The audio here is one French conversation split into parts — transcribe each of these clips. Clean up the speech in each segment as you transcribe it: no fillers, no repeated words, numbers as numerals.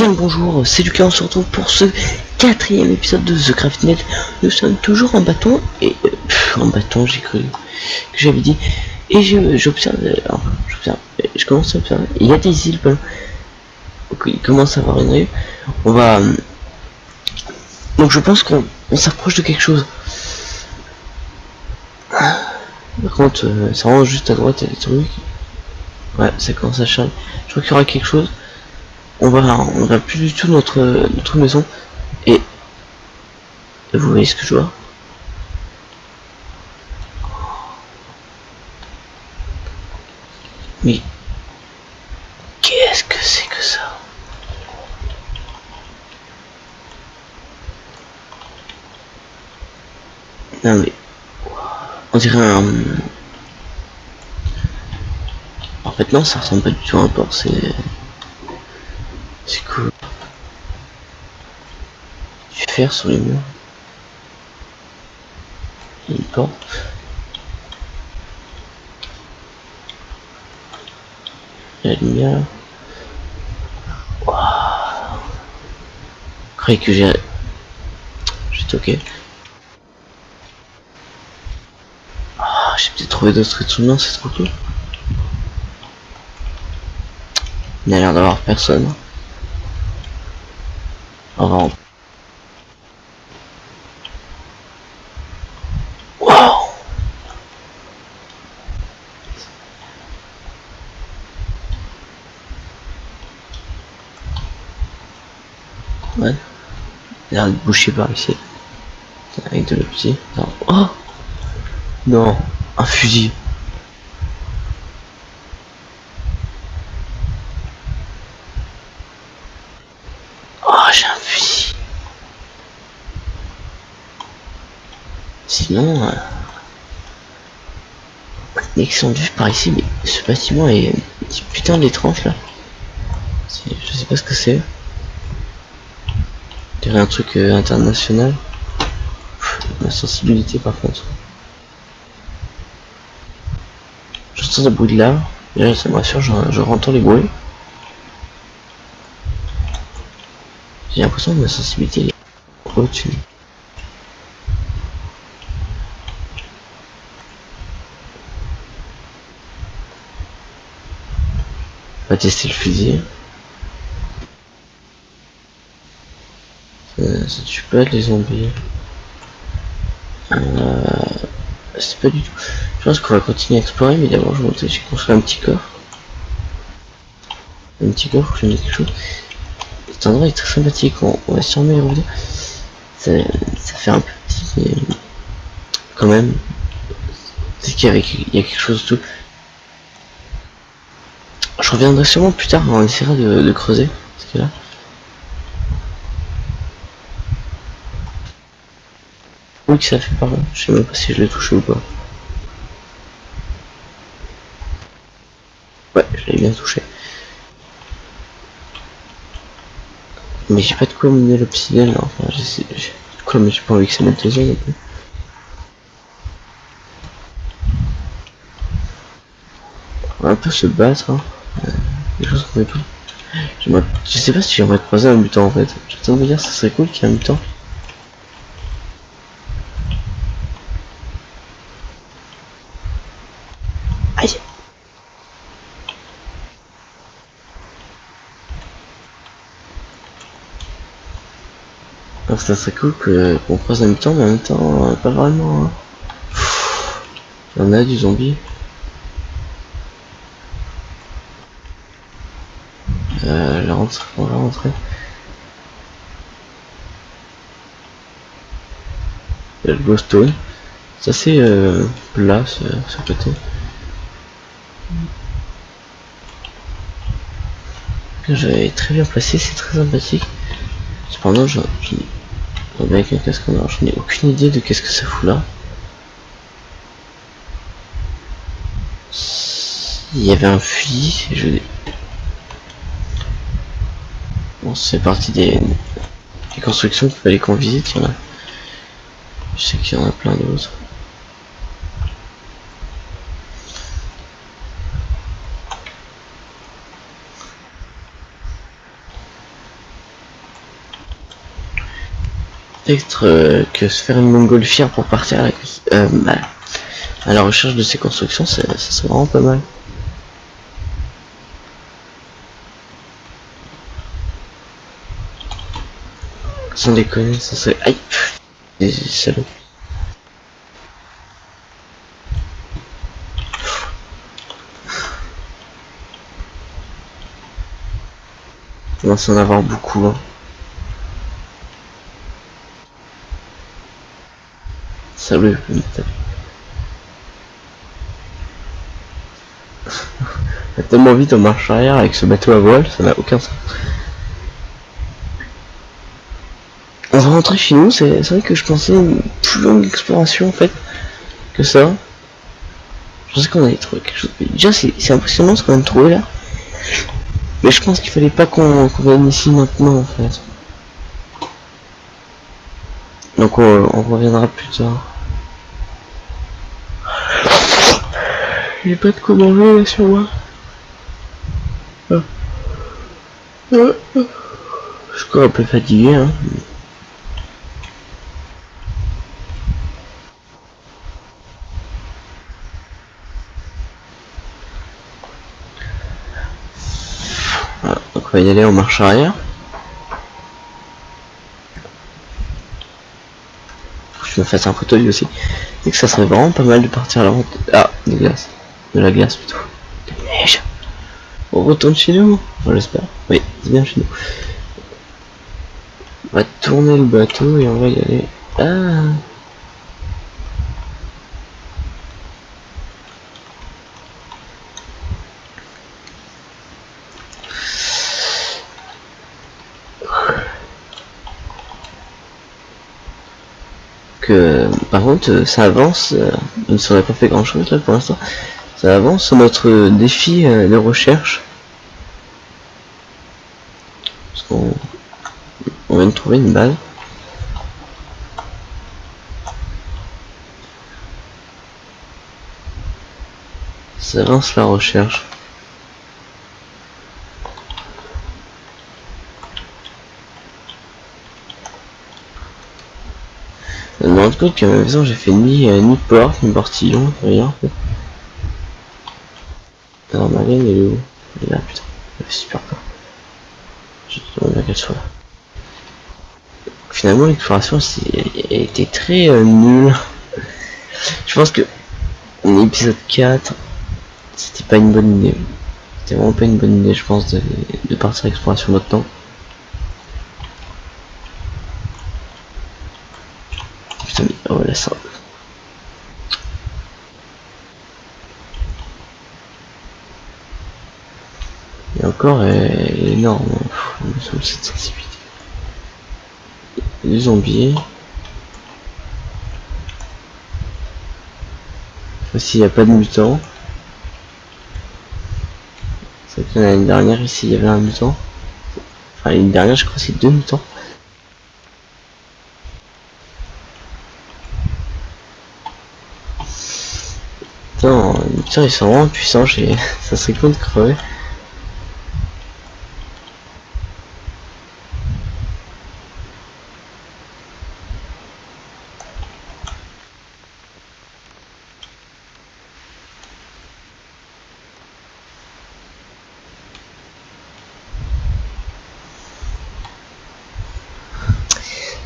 Bien le bonjour, c'est Lucas, on se retrouve pour ce quatrième épisode de The Craftnet. Nous sommes toujours en bâton, et en bâton j'ai cru que j'avais dit, et j'observe, je commence à observer, il y a des îles, donc il commence à avoir une rue, on va, donc je pense qu'on s'approche de quelque chose. Par contre, c'est vraiment juste à droite, il y a des trucs, ouais, ça commence à charger, je crois qu'il y aura quelque chose. On va plus du tout notre maison. Et vous voyez ce que je vois? Mais qu'est-ce que c'est que ça? Non mais on dirait un... En fait non, ça ressemble pas du tout à un port, c'est cool. Du fer sur les murs. Il y a une porte. La lumière. Waouh. Je croyais que j'ai toqué. Ah, j'ai peut-être trouvé d'autres trucs sous le c'est trop cool. Il n'a l'air d'avoir personne. Waouh. Ouais. Il a l'air de boucher par ici. Avec de l'opti. Oh non, un fusil. Oh, j'ai un fusil. Sinon, descendu par ici, mais ce bâtiment est putain d'étrange là. Je sais pas ce que c'est. Je dirais un truc international. Ma sensibilité par contre. J'entends des bruits de lave. Déjà ça me rassure, je entends les bruits. J'ai l'impression que ma sensibilité est au-dessus. On va tester le fusil. Ça tue pas les zombies. C'est pas du tout. Je pense qu'on va continuer à explorer, mais d'abord j'ai construit un petit coffre. Un petit coffre, je vais mettre quelque chose. Cet endroit est très sympathique, on va sûrement y revenir. Ça fait un peu petit, mais quand même. C'est qu'il y a quelque chose de tout. Je reviendrai sûrement plus tard, on essaiera de creuser. Parce que là. Oui, que ça fait par là. Je sais même pas si je l'ai touché ou pas. Ouais, je l'ai bien touché. Mais j'ai pas de quoi miner l'obsidienne là. Enfin, j'ai de quoi, mais j'ai pas envie que ça mette les yeux non plus. On va un peu se battre. Hein. Des choses qu'on fait tout. Je sais pas si j'aimerais croiser un mutant en fait. Je suis en train de me dire, ça serait cool qu'il y ait un mutant. Aïe. Alors, ça serait cool qu'on croise un mutant, mais en même temps, pas vraiment. Hein. Il y en a du zombie. On va rentrer. Il y a le glowstone. C'est assez plat ce côté. J'avais très bien placé, c'est très sympathique. Cependant, avec un casque en or, je n'ai aucune idée de qu'est-ce que ça fout là. Il y avait un fusil, bon, c'est partie des constructions qu'il fallait qu'on visite, il y en a. Je sais qu'il y en a plein d'autres. Peut-être que se faire une montgolfière pour partir à la recherche de ces constructions, ça serait vraiment pas mal. Sans déconner, ça serait... Aïe, des salauds. On va s'en avoir beaucoup, hein. Salut, tellement vite en marche arrière avec ce bateau à voile, ça n'a aucun sens. On va rentrer chez nous, c'est vrai que je pensais une plus longue exploration en fait que ça. Je pensais qu'on allait trouver quelque chose. Déjà c'est impressionnant ce qu'on vient de trouver là. Mais je pense qu'il fallait pas qu'on vienne ici maintenant en fait. Donc on reviendra plus tard. J'ai pas de quoi manger là sur moi. Je suis encore un peu fatigué hein. Voilà, donc on va y aller en marche arrière. Faut que je me fasse un fauteuil aussi. Et que ça serait vraiment pas mal de partir à la vente. Ah, des glaces. De la glace plutôt. De neige. On retourne chez nous. Enfin, j'espère. Oui, c'est bien chez nous. On va tourner le bateau et on va y aller. Ah. Par contre ça avance, même si on n'a pas fait grand chose là pour l'instant, ça avance sur notre défi de recherche. Parce qu'on vient de trouver une balle. Ça avance la recherche. Je me rends compte qu'à ma maison j'ai fait ni porte, ni portillon, rien en fait. Alors ma laine elle est où? Elle est là putain, elle fait super peur. Je demande bien qu'elle soit là. Finalement l'exploration a été très nulle. Je pense que l'épisode 4 c'était pas une bonne idée. C'était vraiment pas une bonne idée je pense de partir à l'exploration maintenant. Putain mais oh là ça. Et encore elle est énorme. Cette sensibilité. Les zombies. Ici il n'y a pas de mutants. C'est vrai que l'année dernière ici il y avait un mutant. Enfin l'année dernière je crois que c'est 2 mutants. Putain, les mutants ils sont vraiment puissants, ça serait cool de crever.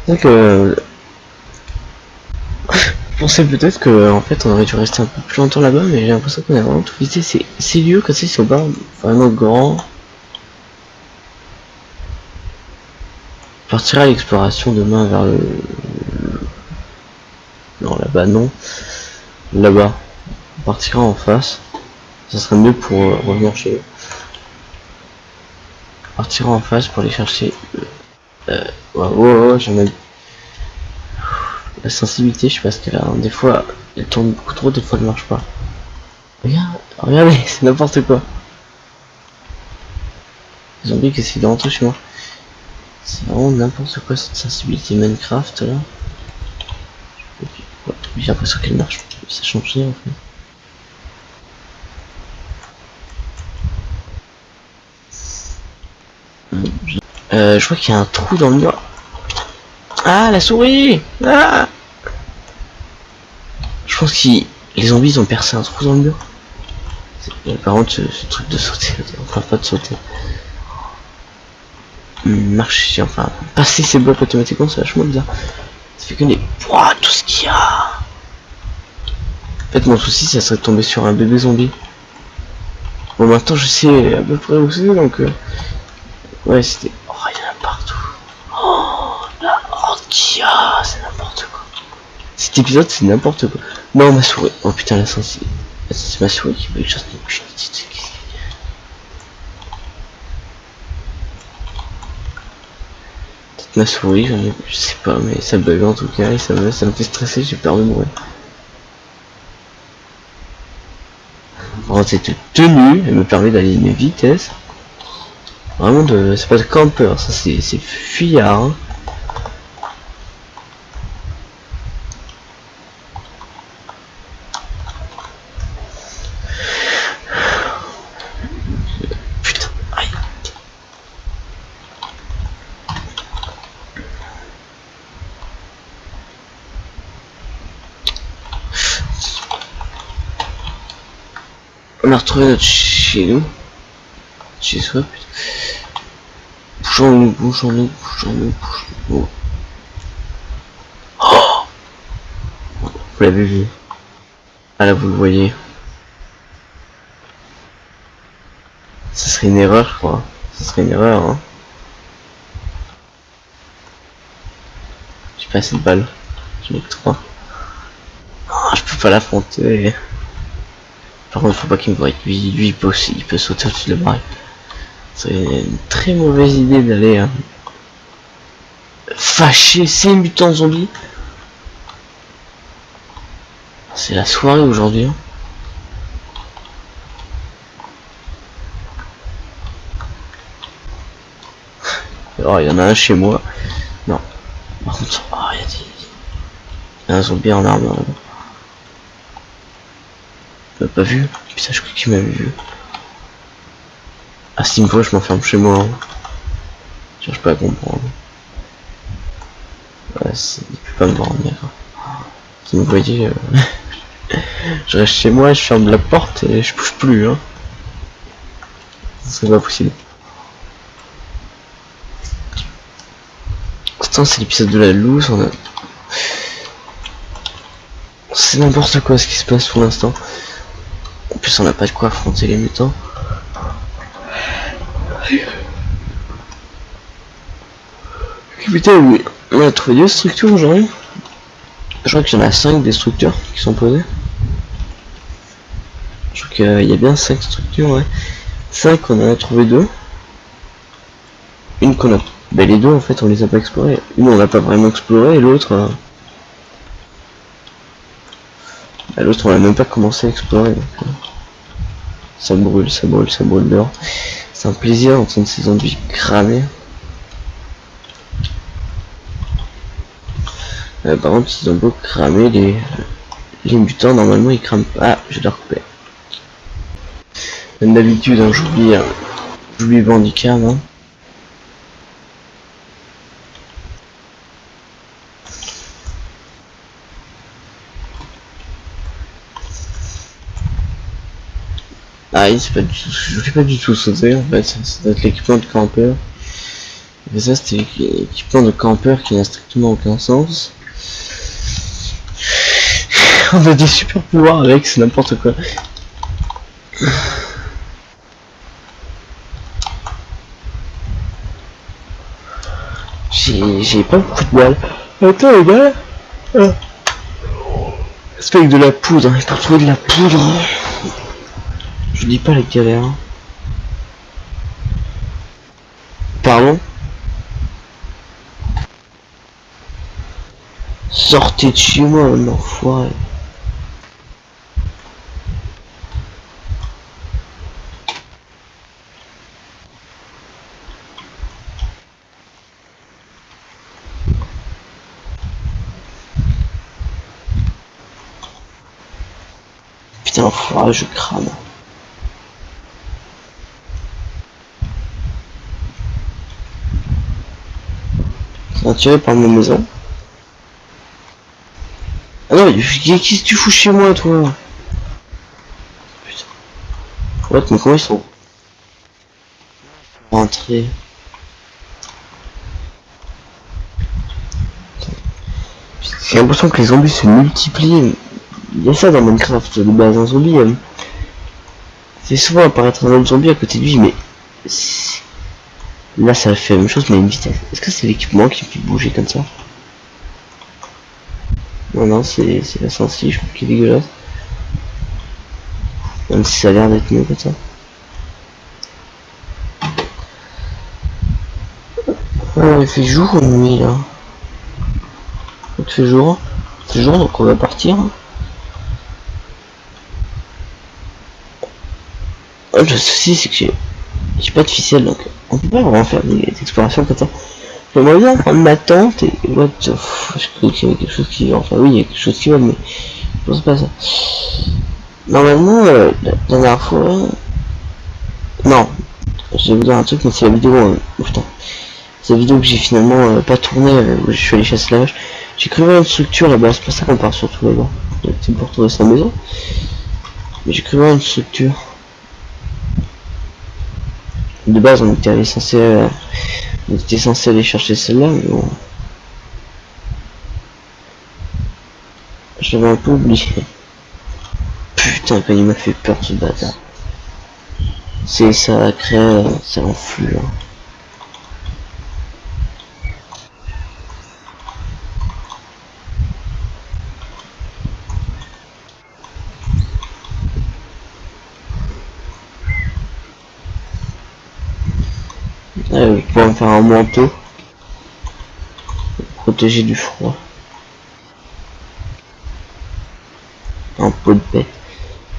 Donc je pensais peut-être que en fait on aurait dû rester un peu plus longtemps là-bas, mais j'ai l'impression qu'on a vraiment tout visité. Ces lieux comme ça ils sont pas vraiment grands. On partira à l'exploration demain vers le... Non là-bas non. Là-bas. On partira en face. Ça serait mieux pour revenir chez eux. On partira en face pour aller chercher... ouais, j'en ai... La sensibilité, je sais pas ce qu'elle a. Des fois, elle tourne beaucoup trop, des fois elle marche pas. Regarde, regardez, c'est n'importe quoi. Les zombies qui essaient de rentrer chez moi. C'est vraiment n'importe quoi cette sensibilité Minecraft là. Ouais, j'ai l'impression qu'elle marche. Ça change rien en fait. Je vois qu'il y a un trou dans le mur. Ah, la souris. Ah, je pense que les zombies ils ont percé un trou dans le mur. Par contre, ce truc de sauter, enfin pas de sauter. Marcher, enfin, passer ces blocs automatiquement, c'est vachement bizarre. Ça fait que des... Ouah, tout ce qu'il y a. En fait, mon souci, ça serait de tomber sur un bébé zombie. Bon, maintenant, je sais à peu près où c'est, donc... Ouais, c'était... Oh, il y en a partout. Oh, là, oh, tiens, c'est n'importe quoi. Cet épisode, c'est n'importe quoi. Non, ma souris. Oh putain, la sens, c'est ma souris qui veut que je fasse une couche. Peut-être ma souris, je sais pas, mais ça bug en tout cas, et ça me fait stresser, j'ai peur de mourir. Alors, cette tenue, elle me permet d'aller à une vitesse. Vraiment de... C'est pas de campeur, ça c'est fuyard. Hein. Putain, aïe. On a retrouvé notre chez nous. Chez soi, putain. Bougeons-nous, bougeons-nous, bougeons-nous, bougeons-nous. Oh, vous l'avez vu. Ah là, vous le voyez. Ça serait une erreur, je crois. Ça serait une erreur, hein. J'ai pas assez de balles. J'en ai que 3. Oh, je peux pas l'affronter. Par contre, faut pas qu'il me voie. Lui, il peut sauter au-dessus de la barrière. C'est une très mauvaise idée d'aller fâcher ces mutants zombies. C'est la soirée aujourd'hui. Hein. Oh, il y en a un chez moi. Non. Par contre, oh, il y a un zombie en armure là-bas. Il m'a pas vu. Putain, je crois qu'il m'avait vu. Ah, si il me voit, je m'enferme chez moi. Hein. Je cherche pas à comprendre. Ouais, il peut pas me voir, d'accord. Si vous voyez, je reste chez moi, je ferme la porte et je bouge plus. Hein. C'est pas possible. Pourtant, c'est l'épisode de la loose. On a... C'est n'importe quoi ce qui se passe pour l'instant. En plus, on n'a pas de quoi affronter les mutants. Putain, oui. On a trouvé 2 structures aujourd'hui. Je crois qu'il y en a 5 des structures qui sont posées. Je crois qu'il y a bien 5 structures, ouais. 5, on en a trouvé 2. Une qu'on a... Ben les deux, en fait, on les a pas explorées. Une, on l'a pas vraiment explorée, et l'autre... Ben, l'autre, on a même pas commencé à explorer. Donc, ça brûle, ça brûle, ça brûle dehors. C'est un plaisir d'entendre ces zombies cramer. Par contre, ils ont beau cramer, les mutants, normalement, ils crament pas. Ah, je vais la recouper. Comme d'habitude, hein, j'oublie Bandicam. Hein. Ah, c'est pas du tout, je fais pas du tout sauter en fait, ça doit être l'équipement de campeur. Et ça, c'était l'équipement de campeur qui n'a strictement aucun sens. On a des super pouvoirs avec, c'est n'importe quoi. J'ai pas beaucoup de balles. Attends les balles. C'est avec de la poudre, il faut trouver de la poudre. Je dis pas les galères. Pardon? Sortez de chez moi, l'enfoiré. Putain, l'enfoiré, je crame. C'est attiré par ma maison. Oh, qu'est-ce que tu fous chez moi, toi? Putain. What, mais comment ils sont rentrés? J'ai l'impression que les zombies se multiplient. Il y a ça dans Minecraft, de base, un zombie. C'est souvent apparaître un autre zombie à côté de lui, mais là ça fait la même chose mais à une vitesse. Est-ce que c'est l'équipement qui fait bouger comme ça? Non, non, c'est la sensi, je trouve qu'il est dégueulasse. Même si ça a l'air d'être mieux comme ça. Ouais, il fait jour ou nuit là? Il fait jour. Il fait jour, donc on va partir. Oh, le souci c'est que j'ai pas de ficelle, donc on peut pas vraiment faire des explorations comme ça. J'aimerais bien prendre ma tente et what the je crois qu'il y avait quelque chose qui va. Enfin oui, il y a quelque chose qui va, mais je pense pas à ça. Normalement, la dernière fois... Non, je vais vous dire un truc, mais c'est la vidéo... Oh, putain. C'est la vidéo que j'ai finalement pas tournée, où je suis allé chasser la vache. J'ai créé une structure là-bas, c'est pas ça qu'on part surtout là-bas. C'est pour trouver sa maison. Mais j'ai créé une structure. De base, on était censé aller chercher celle-là, mais bon... J'avais un peu oublié. Putain, quand il m'a fait peur ce bâtard. C'est ça crée, ça enflue. Hein. Je pourrais me faire un manteau protégé du froid. Un pot de bête.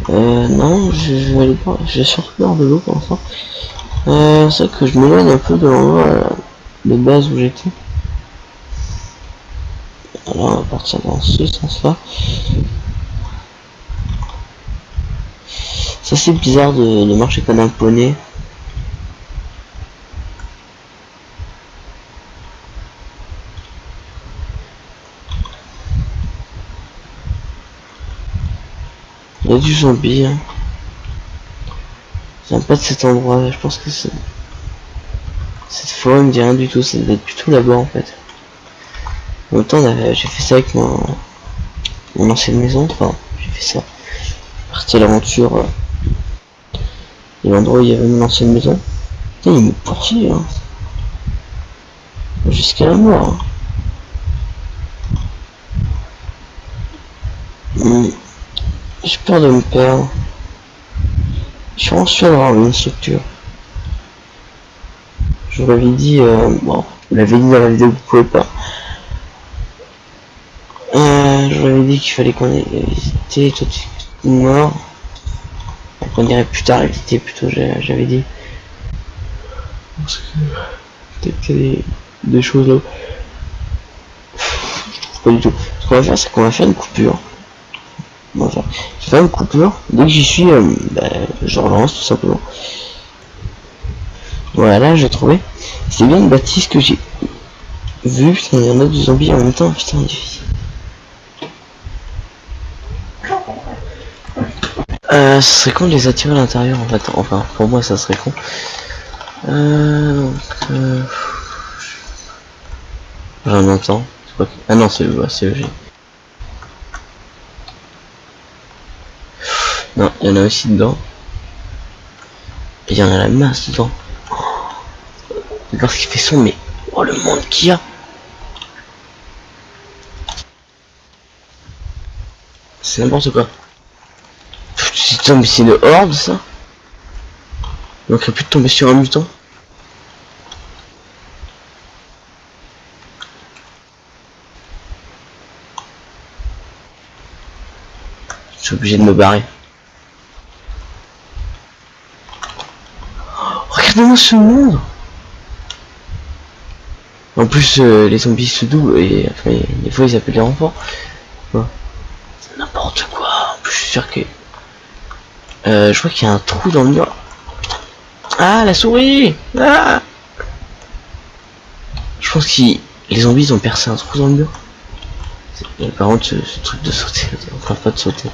Non, je vais aller voir. Je vais sortir de l'eau pour l'instant. C'est vrai que je m'éloigne un peu de l'endroit de base où j'étais. Alors on va partir dans ce sens-là. Ça c'est bizarre de marcher comme un poney. Il y a du zombie. Hein. J'aime pas de cet endroit. Je pense que c'est... Cette forêt me dit rien du tout. Ça doit être plutôt là-bas en fait. En même temps, j'ai fait ça avec mon ancienne maison. Enfin, j'ai fait ça. Parti à l'aventure. Et l'endroit où il y avait mon ancienne maison. Putain, il me poursuit. Hein. Jusqu'à la mort. Hein. J'ai peur de me perdre. Je suis vraiment sûr d'avoir une structure. Je vous l'avais dit, bon, vous l'avez dit dans la vidéo que vous pouvez pas. Je vous l'avais dit qu'il fallait qu'on ait visité tout mort. On irait plus tard éviter plutôt, j'avais dit. Parce que peut-être qu'il y a des choses là. Je trouve pas du tout. Ce qu'on va faire, c'est qu'on va faire une coupure. Enfin, je vais faire une coupure. Dès que j'y suis, je relance tout simplement. Voilà, j'ai trouvé. C'est bien une bâtisse que j'ai vu. Putain, il y en a du zombie en même temps. Putain, difficile. Ce serait con de les attirer à l'intérieur en fait. Enfin, pour moi, ça serait con. J'en entends. Ah non, c'est EG. Non, il y en a aussi dedans. Et il y en a la masse dedans. Regarde ce qui fait son, mais oh le monde qu'il y a. C'est n'importe quoi. Putain, mais c'est une horde ça. Il manquerait plus de tomber sur un mutant. Je suis obligé de me barrer. Oh, regardez-moi ce monde. En plus, les zombies se doublent et enfin, des fois ils appellent les renforts. Ouais. C'est n'importe quoi. En plus, je suis sûr que... je vois qu'il y a un trou dans le mur. Putain. Ah, la souris. Ah, je pense que les zombies ont percé un trou dans le mur. Par contre, ce truc de sauter, enfin pas de sauter.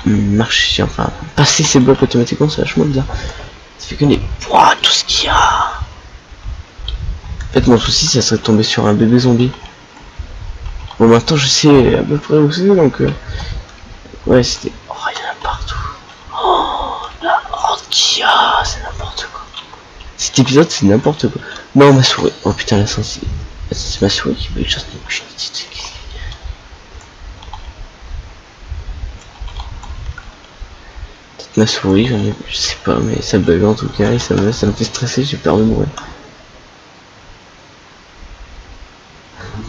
Marcher, enfin, passer ces blocs automatiquement, c'est vachement bizarre. Ça fait que des... Ouah, tout ce qu'il y a. En fait, mon souci, ça serait de tomber sur un bébé zombie. Bon, maintenant, je sais à peu près où c'est, donc... Ouais, c'était... Oh, il y en a partout. Oh, la horde qu'il y a, c'est n'importe quoi. Cet épisode, c'est n'importe quoi. Non, ma souris. Oh putain, la sens... C'est ma souris qui bug, juste peut-être ma souris, je sais pas, mais ça bug en tout cas, et ça me fait stresser, j'ai peur de mourir.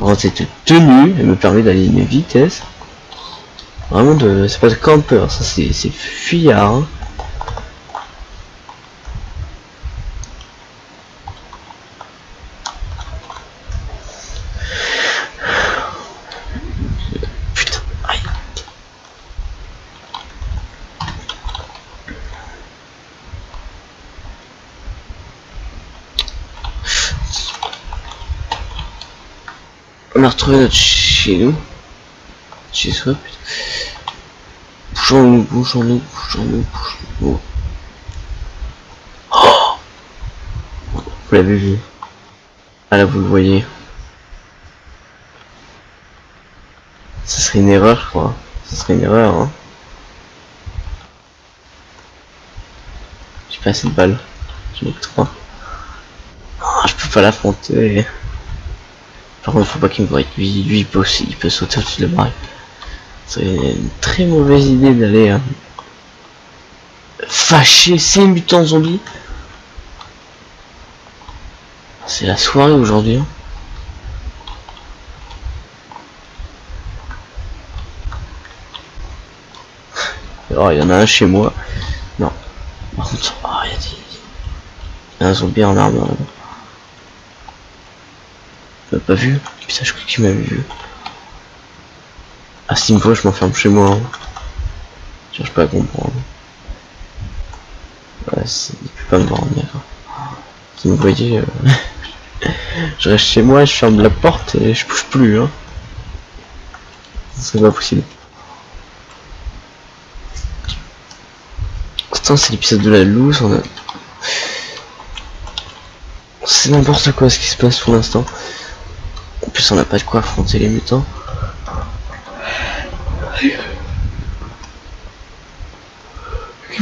Alors, cette tenue, elle me permet d'aller à une vitesse. Vraiment de... c'est pas de campeur, ça c'est fuyard. Hein. Putain, aïe. On a retrouvé notre chez nous. Chez soi, putain. Bougeons-nous, bougeons-nous, bougeons-nous, bougeons-nous. Oh, vous l'avez vu. Ah là, vous le voyez. Ça serait une erreur, je crois. Ça serait une erreur, hein. J'ai pas assez de balles. J'en ai que 3. Oh, je peux pas l'affronter. Par contre, faut pas qu'il me voie. Lui, il peut aussi, il peut sauter au-dessus de la barrière. C'est une très mauvaise idée d'aller fâcher ces mutants zombies. C'est la soirée aujourd'hui. Hein. Oh, il y en a un chez moi. Non. Par contre, oh, il y a un zombie en armure là-bas. Il m'a pas vu. Putain, je crois qu'il m'avait vu. Ah, s'il me voit, je m'enferme chez moi. Hein. Je cherche pas à comprendre. Ouais, il peut pas me voir, d'accord. Si vous voyez, je reste chez moi, je ferme la porte et je bouge plus. Hein. C'est pas possible. Putain, c'est l'épisode de la loose. On a... C'est n'importe quoi ce qui se passe pour l'instant. En plus, on n'a pas de quoi affronter les mutants.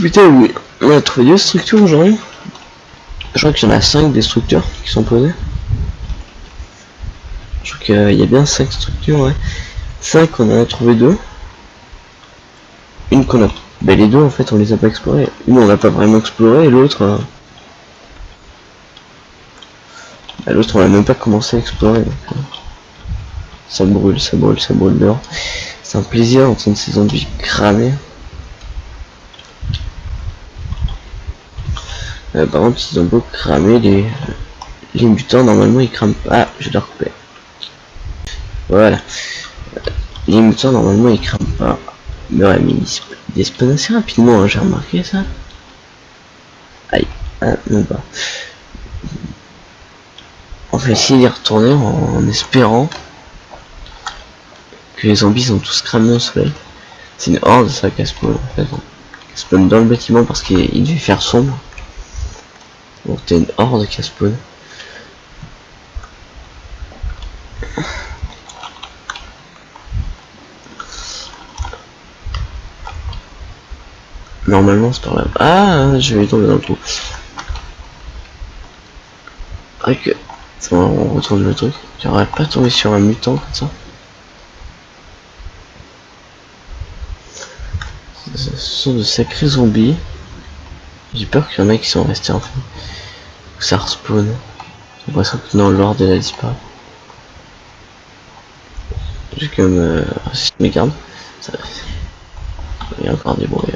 Putain, oui. On a trouvé 2 structures aujourd'hui. Je crois qu'il y en a 5 des structures qui sont posées. Je crois qu'il y a bien 5 structures, ouais. 5, on en a trouvé 2. Une qu'on a... Ben les deux en fait on les a pas explorées. Une on l'a pas vraiment explorée et l'autre... Ben, l'autre on l'a même pas commencé à explorer. Donc, ça brûle, ça brûle, ça brûle dehors. C'est un plaisir d'entendre ces zombies cramer. Par contre ils ont beau cramer, les mutants normalement ils crament pas. Ah, je dois recouper. Voilà. Les mutants normalement ils crament pas. Mais ouais, mais ils despawnent assez rapidement, hein, j'ai remarqué ça. Aïe, ah, même pas. On va essayer d'y retourner en espérant que les zombies sont tous cramés au soleil. C'est une horde ça qui spawn en fait. Qui spawn dans le bâtiment parce qu'il devait faire sombre. Donc t'as une horde qui spawn. Normalement c'est par là. Ah, je vais tomber dans le trou. Ok, c'est bon, on retourne le truc. J'aurais pas tombé sur un mutant comme ça. Ce sont de sacrés zombies. J'ai peur qu'il y en a qui sont restés en fait. Ça respawn. J'ai l'impression que non, l'ordre elle a disparu. J'ai quand même mes gardes. Ça... Il y a encore des bruits.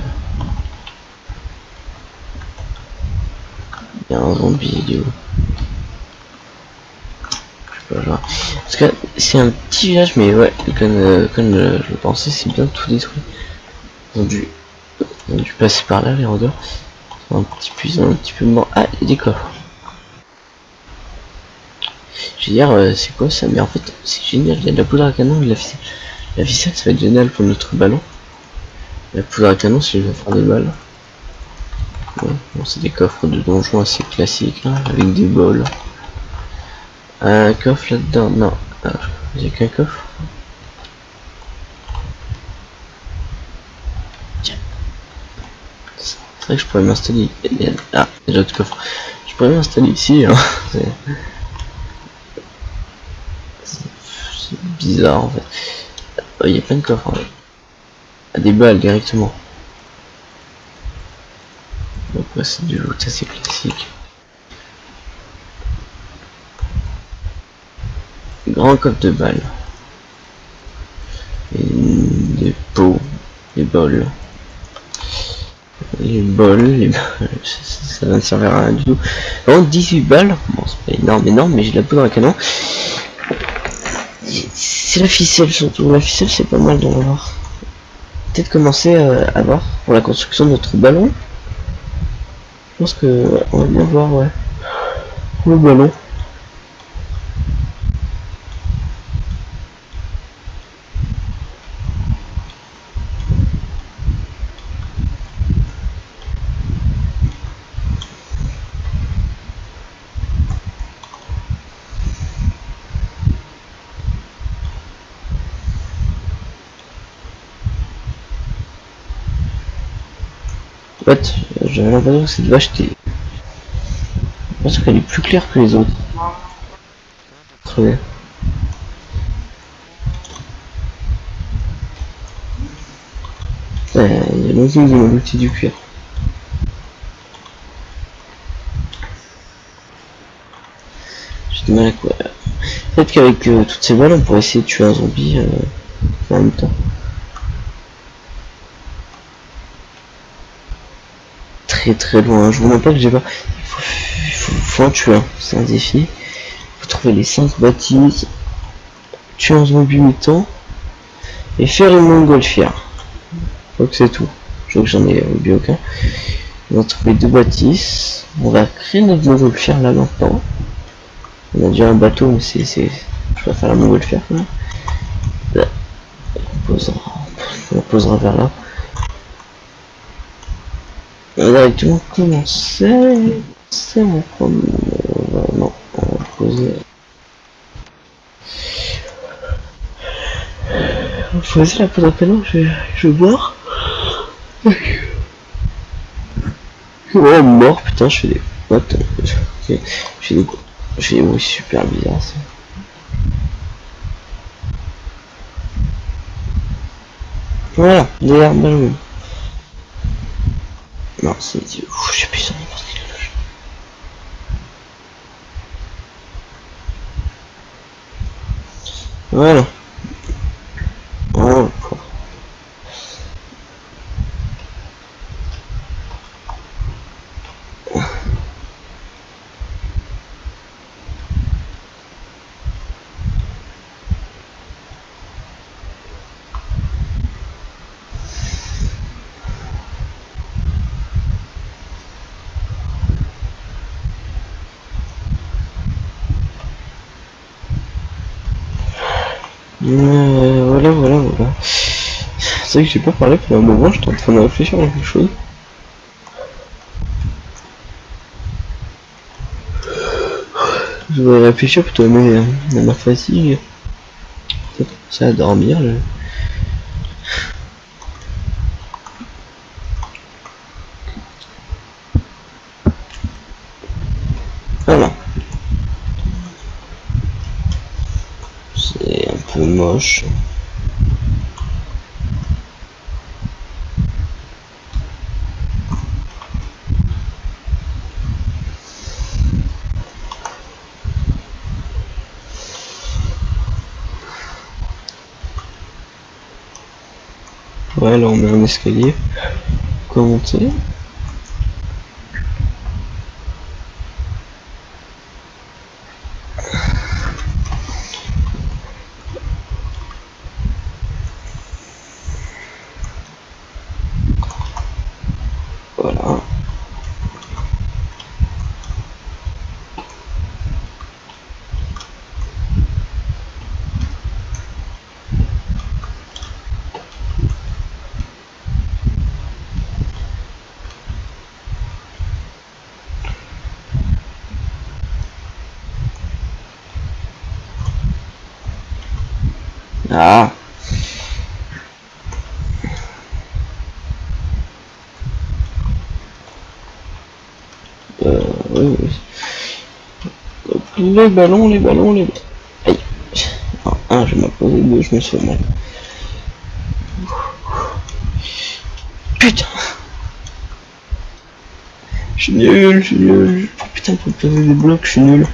Il y a un zombie du coup. Je sais pas, genre. Parce que c'est un petit village, mais ouais, comme je le pensais, c'est bien tout détruit. Ils ont dû passer par là, les rôdeurs. Ils ont un petit peu mort. Ah, il y a des coffres. Je veux dire, c'est quoi ça? Mais en fait, c'est génial, il y a de la poudre à canon et de la ficelle. La ficelle, ça va être génial pour notre ballon. La poudre à canon, si je veux faire des balles. Ouais, bon, c'est des coffres de donjons assez classiques, hein, avec des bols. Un coffre là-dedans, non. Ah, il n'y a qu'un coffre. Tiens. C'est vrai que je pourrais m'installer. Ah, il y a d'autres coffres. Je pourrais m'installer ici, hein. C'est bizarre en fait. Il y a plein de coffres en fait. À des balles directement. Donc ouais, c'est du loot assez classique. Grand coffre de balles. Et des pots, des bols. Les bols, ça va ne servir à rien du tout. Bon, 18 balles, bon c'est pas énorme, mais j'ai de la poudre à canon. C'est la ficelle surtout, la ficelle c'est pas mal d'en avoir. Peut-être commencer à voir pour la construction de notre ballon. Je pense que on va bien voir, ouais, le ballon. What? J'avais l'impression que cette vache était... Je pense qu'elle est plus claire que les autres. Ouais. Il y a longtemps que j'ai l'outil du cuir. J'ai du mal à quoi. Peut-être qu'avec toutes ces balles, on pourrait essayer de tuer un zombie en même temps. Très loin. Je vous montre pas que j'ai pas. Il faut en tuer un. C'est un défi. Il faut trouver les 5 bâtisses, tuer un zombie mutant et faire une montgolfière. Je crois que c'est tout. Je crois que j'en ai oublié aucun. On va trouver 2 bâtisses. On va créer notre montgolfière là maintenant. On a déjà un bateau, mais c'est. Je vais faire la montgolfière là. On posera vers là. On va directement commencer. C'est mon problème. Non, on va poser. On va choisir la poudre à canon, je vais voir. Oh mort, putain, je fais des. What? Okay. Je fais des bruits super bizarres ça. Voilà, des armes ballons. Non, c'est. Je sais plus sur n'importe quelle loge. Voilà. Oh, quoi. Voilà. C'est vrai que j'ai pas parlé pendant un moment, j'étais en train de réfléchir à quelque chose. Je vais réfléchir plutôt à ma fatigue. Peut-être commencer à dormir. Là. Voilà. C'est un peu moche. Ouais, là on met un escalier. Comment monter. Voilà. Ah. Oui, oui. Donc, les ballons, les ballons, les ballons. Aïe. Alors, un, je vais m'imposer, deux, je me suis fait mal. Putain. Je suis nul, je suis nul. Oh, putain, pour poser des blocs, je suis nul.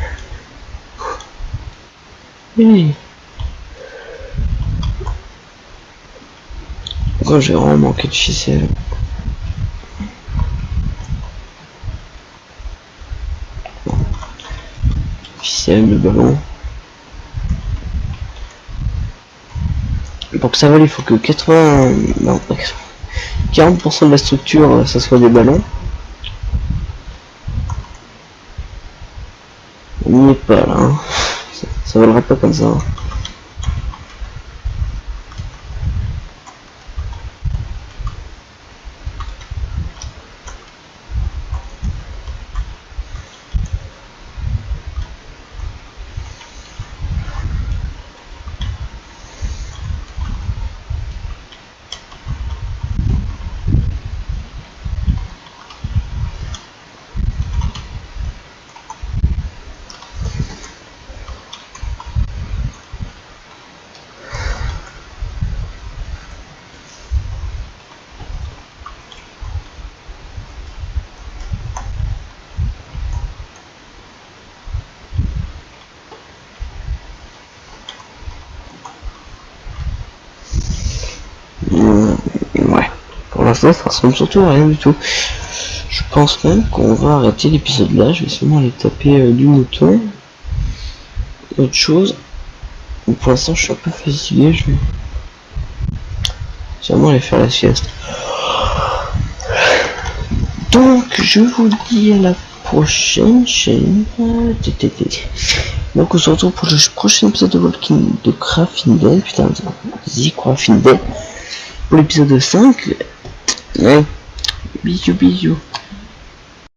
Oui. Pourquoi j'ai vraiment manqué de ficelle? Bon. Ficelle, le ballon. Pour que ça vole, il faut que 80... Non, pas 40% de la structure, ça soit des ballons. On n'y est pas là, hein. Ça volera pas comme ça. Hein. Ouais. Pour l'instant, ça ressemble surtout à rien du tout. Je pense même qu'on va arrêter l'épisode là. Je vais seulement aller taper du mouton. Autre chose. Pour l'instant, je suis un peu fatigué. Je vais sûrement aller faire la sieste. Donc, je vous dis à la prochaine chaîne. Donc, on se retrouve pour le prochain épisode de Crafting Dead. Putain, The Crafting Dead. Pour l'épisode 5. Ouais. Bisous, bisous.